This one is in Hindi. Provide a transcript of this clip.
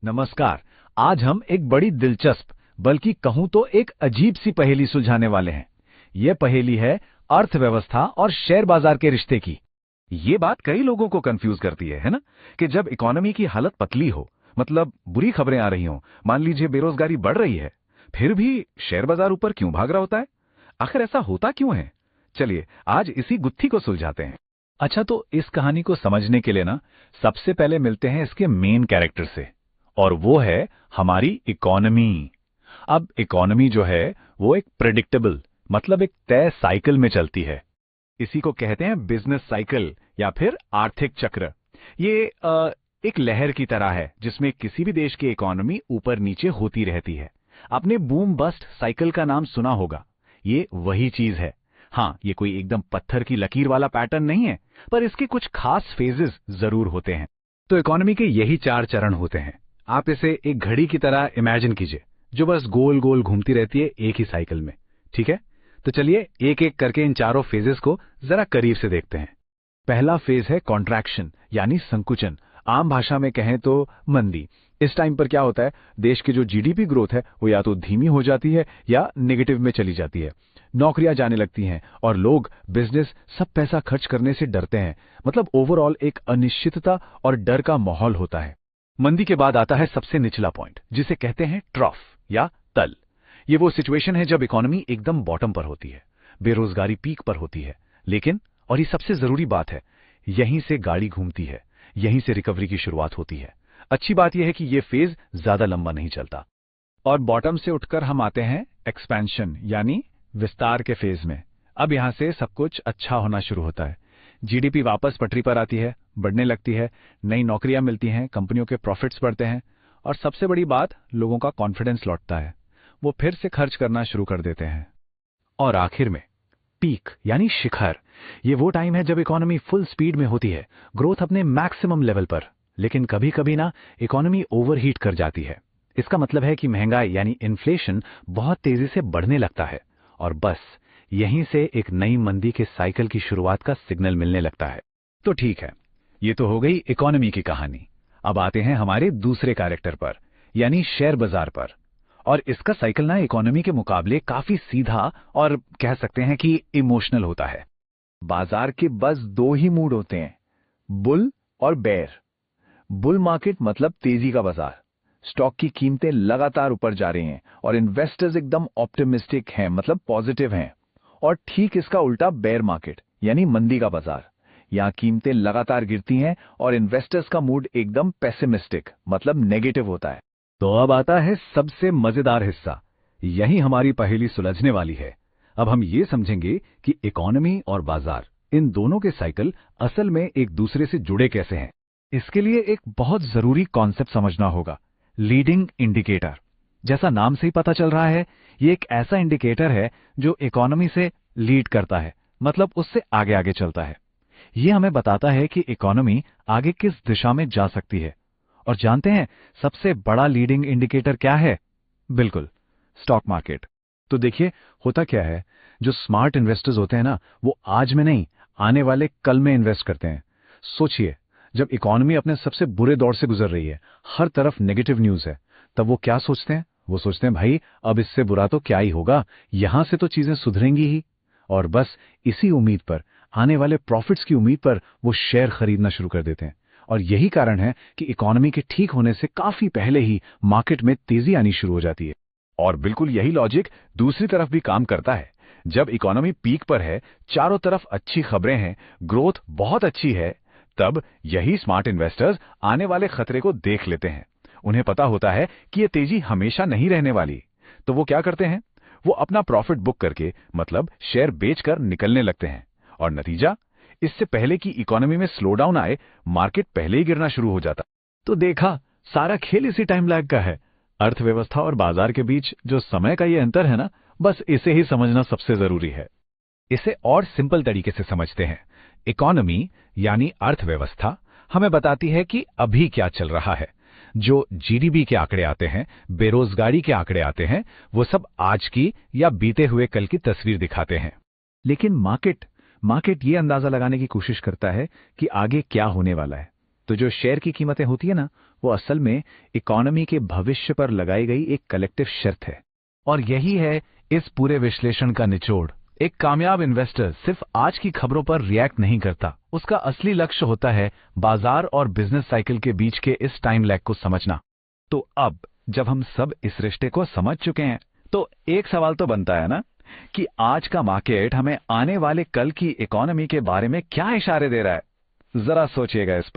नमस्कार। आज हम एक बड़ी दिलचस्प बल्कि कहूं तो एक अजीब सी पहेली सुलझाने वाले हैं। ये पहेली है अर्थव्यवस्था और शेयर बाजार के रिश्ते की। ये बात कई लोगों को कंफ्यूज करती है ना? कि जब इकोनॉमी की हालत पतली हो, मतलब बुरी खबरें आ रही हों, मान लीजिए बेरोजगारी बढ़ रही है, फिर भी शेयर बाजार ऊपर क्यों भाग रहा होता है? आखिर ऐसा होता क्यों है? चलिए आज इसी गुत्थी को सुलझाते हैं। अच्छा, तो इस कहानी को समझने के लिए ना सबसे पहले मिलते हैं इसके मेन कैरेक्टर से, और वो है हमारी इकोनॉमी। अब इकोनॉमी जो है वो एक प्रेडिक्टेबल मतलब एक तय साइकिल में चलती है। इसी को कहते हैं बिजनेस साइकिल या फिर आर्थिक चक्र। ये एक लहर की तरह है जिसमें किसी भी देश की इकोनॉमी ऊपर नीचे होती रहती है। आपने बूम बस्ट साइकिल का नाम सुना होगा। ये वही चीज है। हाँ, ये कोई एकदम पत्थर की लकीर वाला पैटर्न नहीं है, पर इसके कुछ खास फेजेस जरूर होते हैं। तो इकोनॉमी के यही 4 चरण होते हैं। आप इसे एक घड़ी की तरह इमेजिन कीजिए, जो बस गोल गोल घूमती रहती है एक ही साइकिल में। ठीक है, तो चलिए एक एक करके इन चारों फेजेस को जरा करीब से देखते हैं। पहला फेज है कॉन्ट्रैक्शन यानी संकुचन। आम भाषा में कहें तो मंदी। इस टाइम पर क्या होता है, देश की जो जीडीपी ग्रोथ है वो या तो धीमी हो जाती है या नेगेटिव में चली जाती है। नौकरियां जाने लगती हैं और लोग, बिजनेस सब पैसा खर्च करने से डरते हैं। मतलब ओवरऑल एक अनिश्चितता और डर का माहौल होता है। मंदी के बाद आता है सबसे निचला पॉइंट, जिसे कहते हैं ट्रॉफ या तल। ये वो सिचुएशन है जब इकोनॉमी एकदम बॉटम पर होती है, बेरोजगारी पीक पर होती है। लेकिन, और ये सबसे जरूरी बात है, यहीं से गाड़ी घूमती है, यहीं से रिकवरी की शुरुआत होती है। अच्छी बात यह है कि ये फेज ज्यादा लंबा नहीं चलता। और बॉटम से उठकर हम आते हैं एक्सपेंशन यानी विस्तार के फेज में। अब यहां से सब कुछ अच्छा होना शुरू होता है। जीडीपी वापस पटरी पर आती है, बढ़ने लगती है, नई नौकरियां मिलती हैं, कंपनियों के प्रॉफिट्स बढ़ते हैं, और सबसे बड़ी बात, लोगों का कॉन्फिडेंस लौटता है। वो फिर से खर्च करना शुरू कर देते हैं। और आखिर में पीक यानी शिखर। ये वो टाइम है जब इकोनॉमी फुल स्पीड में होती है, ग्रोथ अपने मैक्सिमम लेवल पर। लेकिन कभी कभी ना इकोनॉमी ओवरहीट कर जाती है। इसका मतलब है कि महंगाई यानी इन्फ्लेशन बहुत तेजी से बढ़ने लगता है, और बस यहीं से एक नई मंदी के साइकिल की शुरुआत का सिग्नल मिलने लगता है। तो ठीक है, ये तो हो गई इकोनॉमी की कहानी। अब आते हैं हमारे दूसरे कैरेक्टर पर, यानी शेयर बाजार पर। और इसका साइकिल ना इकोनॉमी के मुकाबले काफी सीधा और कह सकते हैं कि इमोशनल होता है। बाजार के बस दो ही मूड होते हैं, बुल और बेयर। बुल मार्केट मतलब तेजी का बाजार। स्टॉक की कीमतें लगातार ऊपर जा रही हैं और इन्वेस्टर्स एकदम ऑप्टिमिस्टिक हैं, मतलब पॉजिटिव हैं। और ठीक इसका उल्टा बेयर मार्केट यानी मंदी का बाजार। यहाँ कीमतें लगातार गिरती हैं और इन्वेस्टर्स का मूड एकदम पेसिमिस्टिक मतलब नेगेटिव होता है। तो अब आता है सबसे मजेदार हिस्सा। यही हमारी पहेली सुलझने वाली है। अब हम ये समझेंगे कि इकोनॉमी और बाजार, इन दोनों के साइकिल असल में एक दूसरे से जुड़े कैसे हैं। इसके लिए एक बहुत जरूरी कॉन्सेप्ट समझना होगा, लीडिंग इंडिकेटर। जैसा नाम से ही पता चल रहा है, ये एक ऐसा इंडिकेटर है जो इकोनॉमी से लीड करता है, मतलब उससे आगे आगे चलता है। ये हमें बताता है कि इकोनॉमी आगे किस दिशा में जा सकती है। और जानते हैं सबसे बड़ा लीडिंग इंडिकेटर क्या है? बिल्कुल, स्टॉक मार्केट। तो देखिए, होता क्या है, जो स्मार्ट इन्वेस्टर्स होते हैं ना, वो आज में नहीं, आने वाले कल में इन्वेस्ट करते हैं। सोचिए, जब इकोनॉमी अपने सबसे बुरे दौर से गुजर रही है, हर तरफ नेगेटिव न्यूज है, तब वो क्या सोचते हैं? वो सोचते हैं, भाई अब इससे बुरा तो क्या ही होगा, यहां से तो चीजें सुधरेंगी ही। और बस इसी उम्मीद पर, आने वाले प्रॉफिट्स की उम्मीद पर वो शेयर खरीदना शुरू कर देते हैं। और यही कारण है कि इकोनॉमी के ठीक होने से काफी पहले ही मार्केट में तेजी आनी शुरू हो जाती है। और बिल्कुल यही लॉजिक दूसरी तरफ भी काम करता है। जब इकोनॉमी पीक पर है, चारों तरफ अच्छी खबरें हैं, ग्रोथ बहुत अच्छी है, तब यही स्मार्ट इन्वेस्टर्स आने वाले खतरे को देख लेते हैं। उन्हें पता होता है कि ये तेजी हमेशा नहीं रहने वाली। तो वो क्या करते हैं? वो अपना प्रॉफिट बुक करके, मतलब शेयर बेचकर निकलने लगते हैं। और नतीजा, इससे पहले कि इकोनॉमी में स्लो डाउन आए, मार्केट पहले ही गिरना शुरू हो जाता। तो देखा, सारा खेल इसी टाइम लैग का है। अर्थव्यवस्था और बाजार के बीच जो समय का ये अंतर है ना, बस इसे ही समझना सबसे जरूरी है। इसे और सिंपल तरीके से समझते हैं। इकोनॉमी यानी अर्थव्यवस्था हमें बताती है कि अभी क्या चल रहा है। जो जीडीपी के आंकड़े आते हैं, बेरोजगारी के आंकड़े आते हैं, वो सब आज की या बीते हुए कल की तस्वीर दिखाते हैं। लेकिन मार्केट ये अंदाजा लगाने की कोशिश करता है कि आगे क्या होने वाला है। तो जो शेयर की कीमतें होती है ना, वो असल में इकोनॉमी के भविष्य पर लगाई गई एक कलेक्टिव शर्त है। और यही है इस पूरे विश्लेषण का निचोड़। एक कामयाब इन्वेस्टर सिर्फ आज की खबरों पर रिएक्ट नहीं करता, उसका असली लक्ष्य होता है बाजार और बिजनेस साइकिल के बीच के इस टाइम लैग को समझना। तो अब जब हम सब इस रिश्ते को समझ चुके हैं, तो एक सवाल तो बनता है ना कि आज का मार्केट हमें आने वाले कल की इकोनॉमी के बारे में क्या इशारे दे रहा है। जरा सोचिएगा इस पर।